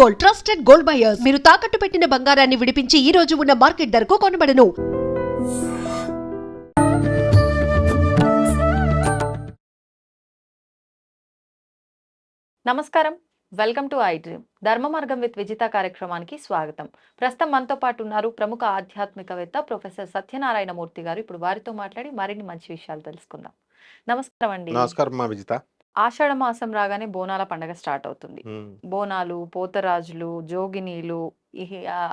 Gold, trusted gold buyers. మీరు తాకట్టు పెట్టిన బంగారాన్ని విడిపించి ఈ రోజు ఉన్న మార్కెట్ ధరకు కొనబడను. నమస్కారం, వెల్కమ్ టు ఐ డ్రీమ్. ధర్మ మార్గం విత్ విజిత కార్యక్రమానికి స్వాగతం. ప్రస్తుతం మనతో పాటు ఉన్నారు ప్రముఖ ఆధ్యాత్మికవేత్త ప్రొఫెసర్ సత్యనారాయణ మూర్తి గారు. ఇప్పుడు వారితో మాట్లాడి మరిన్ని మంచి విషయాలు తెలుసుకుందాం. నమస్కారం అండి. నమస్కారం మా విజిత. ఆషాఢ మాసం రాగానే బోనాల పండగ స్టార్ట్ అవుతుంది. బోనాలు, పోతరాజులు, జోగినీలు,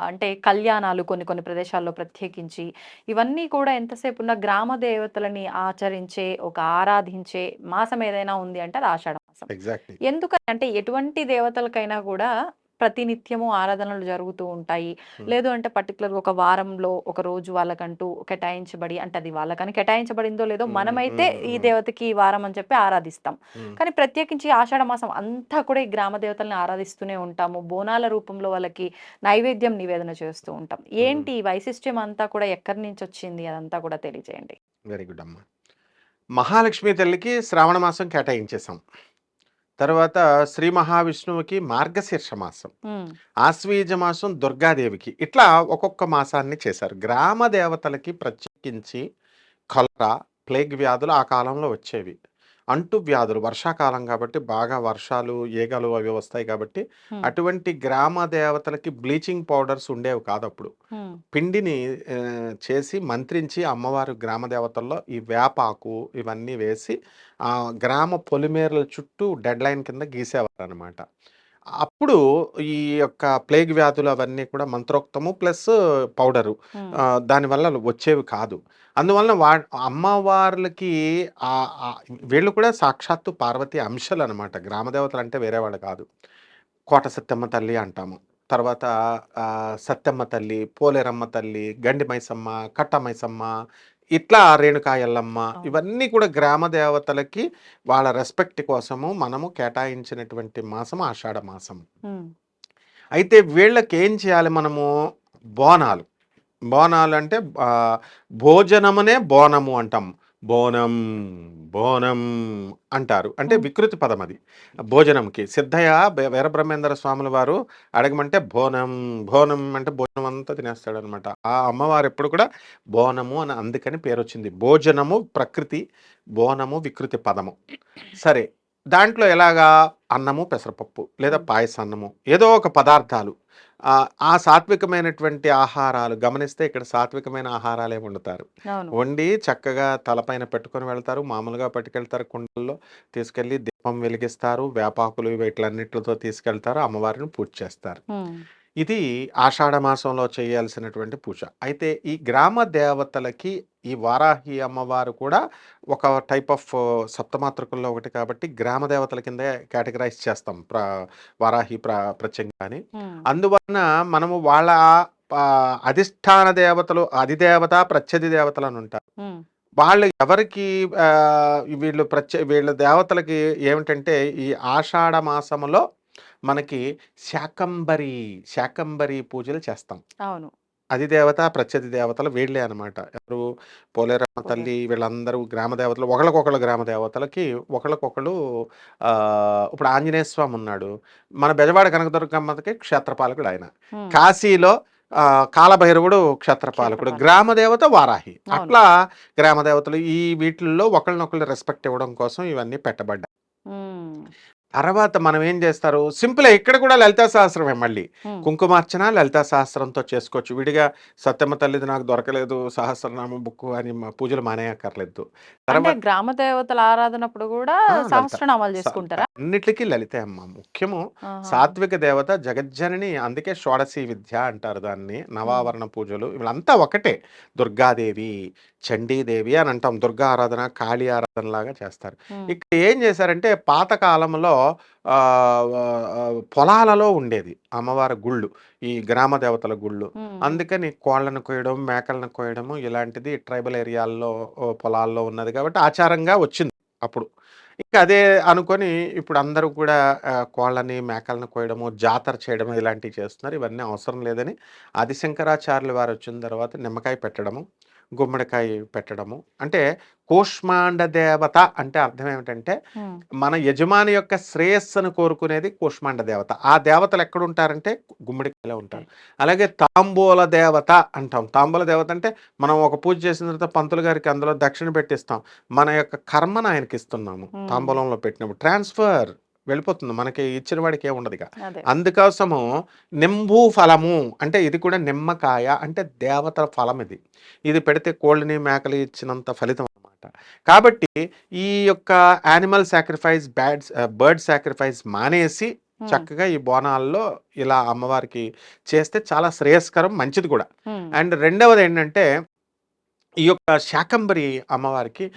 అంటే కళ్యాణాలు కొన్ని కొన్ని ప్రదేశాల్లో ప్రత్యేకించి ఇవన్నీ కూడా ఎంతసేపు ఉన్న గ్రామ దేవతలని ఆచరించే ఒక ఆరాధించే మాసం ఏదైనా ఉంది అంటే అది ఆషాఢ మాసం. ఎగ్జాక్ట్లీ. ఎందుకని అంటే ఎటువంటి దేవతలకైనా కూడా ప్రతినిత్యము ఆరాధనలు జరుగుతూ ఉంటాయి. లేదు అంటే పర్టికులర్ ఒక వారంలో ఒక రోజు వాళ్ళకంటూ కేటాయించబడి, అంటే అది వాళ్ళకని కేటాయించబడిందో లేదో మనమైతే ఈ దేవతకి ఈ వారం అని చెప్పి ఆరాధిస్తాం. కానీ ప్రత్యేకించి ఆషాఢ మాసం అంతా కూడా ఈ గ్రామ దేవతల్ని ఆరాధిస్తూనే ఉంటాము. బోనాల రూపంలో వాళ్ళకి నైవేద్యం నివేదన చేస్తూ ఉంటాం. ఏంటి ఈ వైశిష్ట్యం అంతా కూడా ఎక్కడి నుంచి వచ్చింది అదంతా కూడా తెలియజేయండి. వెరీ గుడ్ అమ్మా. మహాలక్ష్మి తల్లికి శ్రావణ మాసం కేటాయించేసాం. తర్వాత శ్రీ మహావిష్ణువుకి మార్గశీర్ష మాసం, ఆశ్వీజ మాసం దుర్గాదేవికి, ఇట్లా ఒక్కొక్క మాసాన్ని చేశారు. గ్రామ దేవతలకి ప్రత్యేకించి కలరా, ప్లేగ్ వ్యాధులు ఆ కాలంలో వచ్చేవి. అంటు వ్యాధులు, వర్షాకాలం కాబట్టి బాగా వర్షాలు, ఈగలు అవి వస్తాయి కాబట్టి అటువంటి గ్రామ దేవతలకి బ్లీచింగ్ పౌడర్స్ ఉండేవి కాదు అప్పుడు. పిండిని చేసి మంత్రించి అమ్మవారు గ్రామ దేవతల్లో ఈ వేపాకు ఇవన్నీ వేసి ఆ గ్రామ పొలిమేరల చుట్టూ డెడ్ లైన్ కింద గీసేవారు అనమాట. అప్పుడు ఈ యొక్క ప్లేగ్ వ్యాధులు అవన్నీ కూడా మంత్రోక్తము ప్లస్ పౌడరు దానివల్ల వచ్చేవి కాదు. అందువలన అమ్మవార్లకి వీళ్ళు కూడా సాక్షాత్తు పార్వతి అంశాలు అనమాట. గ్రామదేవతలు అంటే వేరే వాళ్ళు కాదు. కోట సత్యమ్మ తల్లి అంటాము, తర్వాత సత్యమ్మ తల్లి, పోలేరమ్మ తల్లి, గండి మైసమ్మ, కట్ట మైసమ్మ, ఇట్లా రేణుకా ఎల్లమ్మ, ఇవన్నీ కూడా గ్రామ దేవతలకి వాళ్ళ రెస్పెక్ట్ కోసము మనము కేటాయించినటువంటి మాసం ఆషాఢ మాసం. అయితే వీళ్ళకి ఏం చేయాలి మనము? బోనాలు. బోనాలు అంటే భోజనమునే బోనము అంటాం. బోనం బోనం అంటారు, అంటే వికృతి పదం అది భోజనంకి. సిద్ధయ్య వీరబ్రహ్మేంద్ర స్వాముల వారు అడగమంటే బోనం బోనం అంటే భోజనం అంతా తినేస్తాడు అనమాట. ఆ అమ్మవారు ఎప్పుడు కూడా బోనము అని అందుకని పేరు వచ్చింది. భోజనము ప్రకృతి, బోనము వికృతి పదము. సరే, దాంట్లో ఎలాగా అన్నము పెసరపప్పు లేదా పాయసాన్నము ఏదో ఒక పదార్థాలు, ఆ సాత్వికమైనటువంటి ఆహారాలు గమనిస్తే ఇక్కడ సాత్వికమైన ఆహారాలే వండుతారు. వండి చక్కగా తలపైన పెట్టుకొని వెళ్తారు, మామూలుగా పట్టుకెళ్తారు, కుండల్లో తీసుకెళ్ళి దీపం వెలిగిస్తారు, వేపాకులు వీటిలన్నిటితో తీసుకెళ్తారు, అమ్మవారిని పూజ చేస్తారు. ఇది ఆషాఢ మాసంలో చేయాల్సినటువంటి పూజ. అయితే ఈ గ్రామ దేవతలకి ఈ వారాహి అమ్మవారు కూడా ఒక టైప్ ఆఫ్ సప్తమాతృకుల్లో ఒకటి కాబట్టి గ్రామ దేవతల కింద కేటగరైజ్ చేస్తాం వారాహి ప్రత్యేకంగా అని. అందువలన మనము వాళ్ళ అధిష్టాన దేవతలు, అధిదేవత ప్రత్యధి దేవతలు అని ఉంటారు. వాళ్ళు ఎవరికి వీళ్ళ దేవతలకి ఏమిటంటే ఈ ఆషాఢ మాసంలో మనకి శాకంబరి పూజలు చేస్తాం. అవును, అధిదేవత ప్రత్యధి దేవతలు వీళ్ళే అనమాట. ఎవరు? పోలేరమ్మ తల్లి, వీళ్ళందరూ గ్రామ దేవతలు. ఒకళ్ళకొకళ్ళు గ్రామ దేవతలకి ఒకళ్ళకొకళ్ళు. ఇప్పుడు ఆంజనేయ స్వామి ఉన్నాడు, మన బెజవాడ కనకదుర్గమ్మకి క్షేత్రపాలకుడు ఆయన. కాశీలో కాలభైరవుడు క్షేత్రపాలకుడు, గ్రామ దేవత వారాహి. అట్లా గ్రామ దేవతలు ఈ వీటిల్లో ఒకళ్ళనొకళ్ళు రెస్పెక్ట్ ఇవ్వడం కోసం ఇవన్నీ పెట్టబడ్డాయి. తర్వాత మనం ఏం చేస్తారు? సింపుల్, ఇక్కడ కూడా లలితా సహస్రమే. మళ్ళీ కుంకుమార్చన లలితా సహస్రంతో చేసుకోవచ్చు. విడిగా సత్యమ్మ తల్లిది నాకు దొరకలేదు సహస్రనామ బుక్ అని పూజలు మానేయక్కర్లేదు. గ్రామ దేవతల ఆరాధనప్పుడు కూడా సహస్రనామాలు చేసుకుంటారా? అన్నిటికీ లలితే అమ్మ ముఖ్యము. సాత్విక దేవత జగజ్జనని, అందుకే షోడశీ విద్య అంటారు దాన్ని. నవావరణ పూజలు వీళ్ళంతా ఒకటే. దుర్గాదేవి, చండీదేవి అని అంటాం. దుర్గా ఆరాధన, కాళీ ఆరాధన లాగా చేస్తారు. ఇక్కడ ఏం చేశారంటే పాతకాలంలో పొలాలలో ఉండేది అమ్మవారి గుళ్ళు, ఈ గ్రామ దేవతల గుళ్ళు. అందుకని కోళ్లను కోయడం, మేకలను కోయడము ఇలాంటిది ట్రైబల్ ఏరియాల్లో పొలాల్లో ఉన్నది కాబట్టి ఆచారంగా వచ్చింది అప్పుడు. ఇంకా అదే అనుకొని ఇప్పుడు అందరూ కూడా కోళ్ళని మేకలను కోయడము, జాతర చేయడము ఇలాంటివి చేస్తున్నారు. ఇవన్నీ అవసరం లేదని ఆదిశంకరాచార్యుల వారు వచ్చిన తర్వాత నిమ్మకాయ పెట్టడము, గుమ్మడికాయ పెట్టడము. అంటే కూష్మాండ దేవత అంటే అర్థం ఏమిటంటే మన యజమాని యొక్క శ్రేయస్సును కోరుకునేది కూష్మాండ దేవత. ఆ దేవతలు ఎక్కడుంటారంటే గుమ్మడికాయలో ఉంటారు. అలాగే తాంబూల దేవత అంటాం. తాంబూల దేవత అంటే మనం ఒక పూజ చేసిన తర్వాత పంతులు గారికి అందులో దక్షిణ పెట్టిస్తాం. మన యొక్క కర్మను ఆయనకి ఇస్తున్నాము తాంబూలంలో పెట్టినప్పుడు. ట్రాన్స్ఫర్ వెళ్ళిపోతుంది, మనకి ఇచ్చిన వాడికి ఏమి ఉండదు. అదే అందుకోసము నింబూ ఫలము అంటే ఇది కూడా నిమ్మకాయ అంటే దేవతల ఫలం. ఇది పెడితే కోళ్ళని మేకలు ఇచ్చినంత ఫలితం అన్నమాట. కాబట్టి ఈ యొక్క యానిమల్ సాక్రిఫైస్ బర్డ్ సాక్రిఫైస్ మానేసి చక్కగా ఈ బోనాల్లో ఇలా అమ్మవారికి చేస్తే చాలా శ్రేయస్కరం, మంచిది కూడా. అండ్ రెండవది ఏంటంటే ఈ యొక్క శాకంబరి అమ్మవారికి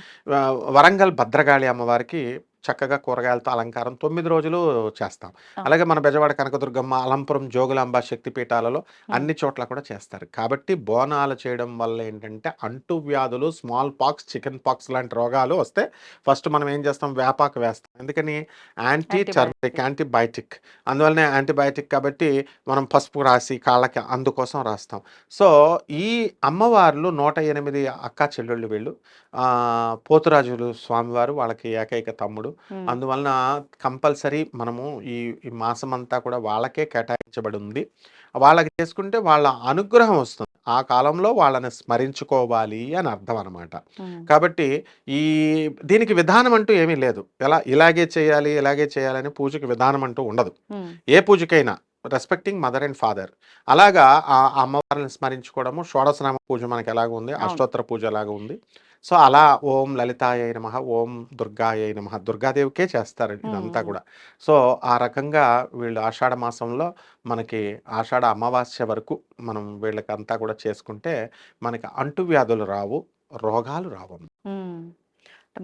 వరంగల్ భద్రకాళి అమ్మవారికి చక్కగా కూరగాయలతో అలంకారం 9 రోజులు చేస్తాం. అలాగే మన బెజవాడ కనకదుర్గమ్మ, అలంపురం జోగులాంబ శక్తిపీఠాలలో అన్ని చోట్ల కూడా చేస్తారు. కాబట్టి బోనాలు చేయడం వల్ల ఏంటంటే అంటువ్యాధులు, స్మాల్ పాక్స్, చికెన్ పాక్స్ లాంటి రోగాలు వస్తే ఫస్ట్ మనం ఏం చేస్తాం, వేపాకు వేస్తాం. ఎందుకని యాంటీ టర్మరిక్, యాంటీబయాటిక్. అందువల్లనే యాంటీబయాటిక్ కాబట్టి మనం పసుపు రాసి కాళ్ళకి అందుకోసం రాస్తాం. సో ఈ అమ్మవార్లు 108 అక్కా చెల్లెళ్ళు వీళ్ళు. పోతురాజులు స్వామివారు వాళ్ళకి ఏకైక తమ్ముడు. అందువలన కంపల్సరీ మనము ఈ మాసం అంతా కూడా వాళ్ళకే కేటాయించబడి ఉంది. వాళ్ళకి చేసుకుంటే వాళ్ళ అనుగ్రహం వస్తుంది. ఆ కాలంలో వాళ్ళని స్మరించుకోవాలి అని అర్థం అనమాట. కాబట్టి దీనికి విధానం అంటూ ఏమీ లేదు. ఇలాగే చేయాలి ఇలాగే చేయాలని పూజకి విధానం అంటూ ఉండదు. ఏ పూజకైనా రెస్పెక్టింగ్ మదర్ అండ్ ఫాదర్ అలాగా ఆ అమ్మవారిని స్మరించుకోవడము. షోడశనామ పూజ మనకి ఎలాగ ఉంది, అష్టోత్తర పూజ ఎలాగ ఉంది. సో అలా ఓం లలితాయ నమః, ఓం దుర్గాయ నమః, దుర్గాదేవికే చేస్తారు ఇదంతా కూడా. సో ఆ రకంగా వీళ్ళు ఆషాఢ మాసంలో మనకి ఆషాఢ అమావాస్య వరకు మనం వీళ్ళకి అంతా కూడా చేసుకుంటే మనకి అంటువ్యాధులు రావు, రోగాలు రావు.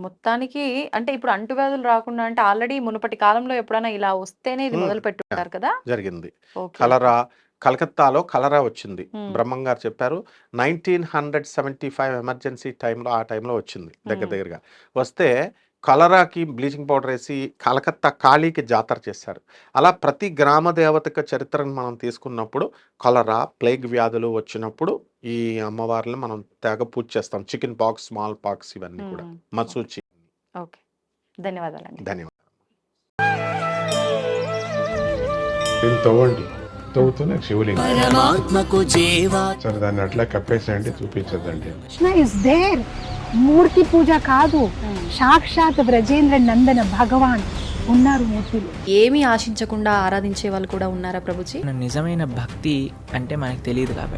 మొత్తానికి అంటే ఇప్పుడు అంటువ్యాధులు రాకుండా అంటే ఆల్రెడీ మునుపటి కాలంలో ఎప్పుడైనా ఇలా వస్తేనే ఇది మొదలు పెట్టుకుంటారు కదా. జరిగింది. ఓకే. కలరా, కలకత్తాలో కలరా వచ్చింది. బ్రహ్మం గారు చెప్పారు 1975 ఎమర్జెన్సీ టైంలో, ఆ టైంలో వచ్చింది దగ్గరగా. వస్తే కలరాకి బ్లీచింగ్ పౌడర్ వేసి కలకత్తా కాళీకి జాతర చేశారు. అలా ప్రతి గ్రామ దేవతక చరిత్రను మనం తీసుకున్నప్పుడు కలరా, ప్లేగ్ వ్యాధులు వచ్చినప్పుడు ఈ అమ్మవారిని మనం తెగ పూజ చేస్తాం. చికెన్ పాక్స్, స్మాల్ పాక్స్ ఇవన్నీ కూడా మసూచి. ఓకే, ధన్యవాదాలండి. ధన్యవాదాలు. దీన్ని తవ్వండి, తవ్వుతూనే శివలింగం. పరమాత్మకు జీవా సరే దాన్ని అట్లా కప్పేసేయండి, చూపించదండి. Krishna is there. మూర్తి పూజ కాదు, సాక్షాత్ బ్రజేంద్ర నందన భగవాన్ ఉన్నారు మూర్తిలో. ఏమీ ఆశించకుండా ఆరాధించే వాళ్ళు కూడా ఉన్నారా ప్రభుజీ? నిజమైన భక్తి అంటే మనకు తెలియదు కాబట్టి